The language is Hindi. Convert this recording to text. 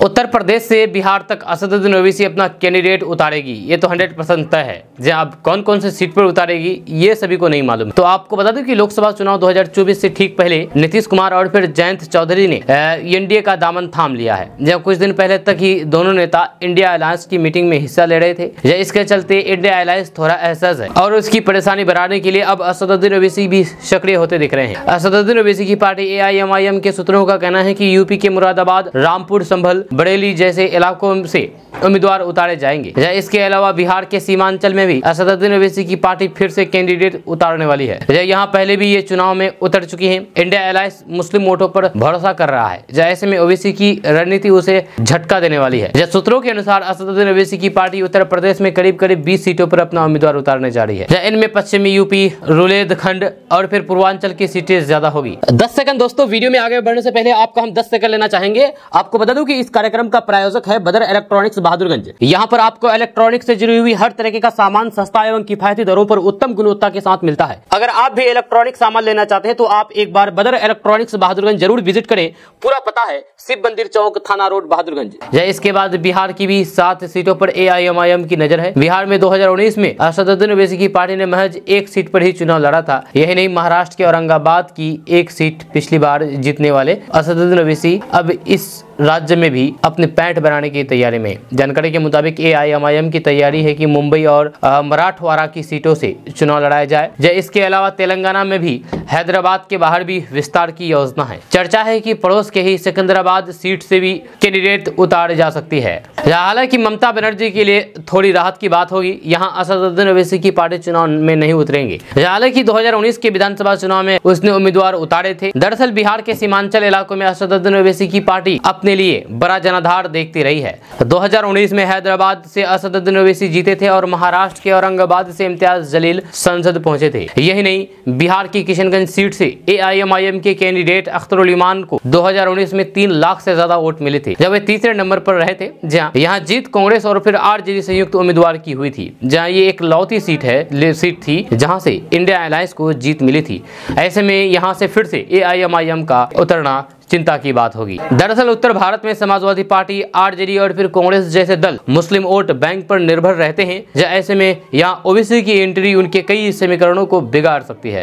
उत्तर प्रदेश से बिहार तक असदुद्दीन ओवैसी अपना कैंडिडेट उतारेगी, ये तो 100% तय है। जहाँ अब कौन कौन से सीट पर उतारेगी ये सभी को नहीं मालूम। तो आपको बता दूं कि लोकसभा चुनाव 2024 से ठीक पहले नीतीश कुमार और फिर जयंत चौधरी ने एनडीए का दामन थाम लिया है। जब कुछ दिन पहले तक ही दोनों नेता इंडिया अलायंस की मीटिंग में हिस्सा ले रहे थे। इसके चलते इंडिया अलायंस थोड़ा असहज है और उसकी परेशानी बढ़ाने के लिए अब असदुद्दीन ओवैसी भी सक्रिय होते दिख रहे हैं। असदुद्दीन ओवैसी की पार्टी AIMIM के सूत्रों का कहना है कि यूपी के मुरादाबाद, रामपुर, संभल, बरेली जैसे इलाकों से उम्मीदवार उतारे जाएंगे। इसके अलावा बिहार के सीमांचल में भी असदुद्दीन ओवैसी की पार्टी फिर से कैंडिडेट उतारने वाली है। यहाँ पहले भी ये चुनाव में उतर चुकी है। इंडिया अलायंस मुस्लिम वोटों पर भरोसा कर रहा है। ऐसे में ओवैसी की रणनीति उसे झटका देने वाली है। सूत्रों के अनुसार असदुद्दीन ओवैसी की पार्टी उत्तर प्रदेश में करीब 20 सीटों पर अपना उम्मीदवार उतारने जा रही है। इनमें पश्चिमी यूपी, रुलेदखंड और फिर पूर्वांचल की सीटें ज्यादा होगी। 10 सेकंड दोस्तों, वीडियो में आगे बढ़ने से पहले आपका हम 10 सेकंड लेना चाहेंगे। आपको बता दूं कि इस कार्यक्रम का प्रायोजक है बदर इलेक्ट्रॉनिक्स बहादुरगंज। यहाँ पर आपको इलेक्ट्रॉनिक्स से जुड़ी हुई हर तरीके का सामान सस्ता एवं किफायती दरों पर उत्तम गुणवत्ता के साथ मिलता है। अगर आप भी इलेक्ट्रॉनिक सामान लेना चाहते हैं तो आप एक बार बदर इलेक्ट्रॉनिक्स बहादुरगंज जरूर विजिट करें। पूरा पता है शिव मंदिर चौक, थाना रोड, बहादुरगंज। इसके बाद बिहार की भी 7 सीटों पर AIMIM की नजर है। बिहार में 2019 में असदुद्दीन ओवैसी की पार्टी ने महज 1 सीट पर ही चुनाव लड़ा था। यही नहीं, महाराष्ट्र के औरंगाबाद की 1 सीट पिछली बार जीतने वाले असदुद्दीन ओवैसी अब इस राज्य में भी अपने पैठ बनाने की तैयारी में। जानकारी के मुताबिक AIMIM की तैयारी है कि मुंबई और मराठवाड़ा की सीटों से चुनाव लड़ाया जाए। इसके अलावा तेलंगाना में भी हैदराबाद के बाहर भी विस्तार की योजना है। चर्चा है कि पड़ोस के ही सिकंदराबाद सीट से भी कैंडिडेट उतारे जा सकती है। हालांकि ममता बनर्जी के लिए थोड़ी राहत की बात होगी। यहां असदुद्दीन ओवैसी की पार्टी चुनाव में नहीं उतरेंगे। हालांकि 2019 के विधानसभा चुनाव में उसने उम्मीदवार उतारे थे। दरअसल बिहार के सीमांचल इलाकों में असदुद्दीन ओवैसी की पार्टी अपने लिए बड़ा जनाधार देखती रही है। 2019 में हैदराबाद से असदुद्दीन ओवैसी जीते थे और महाराष्ट्र के औरंगाबाद से इम्तियाज जलील संसद पहुंचे थे। यही नहीं, बिहार की किशनगंज सीट से AIMIM के कैंडिडेट अख्तरुल ईमान को 2019 में 3 लाख से ज्यादा वोट मिले थे, जब वे तीसरे नंबर पर रहे थे। यहाँ जीत कांग्रेस और फिर RJD संयुक्त उम्मीदवार की हुई थी। जहाँ ये एक लौती सीट थी जहाँ से इंडिया अलायंस को जीत मिली थी। ऐसे में यहाँ से फिर से AIMIM का उतरना चिंता की बात होगी। दरअसल उत्तर भारत में समाजवादी पार्टी, RJD और फिर कांग्रेस जैसे दल मुस्लिम वोट बैंक पर निर्भर रहते हैं। ऐसे में यहाँ ओवैसी की एंट्री उनके कई समीकरणों को बिगाड़ सकती है।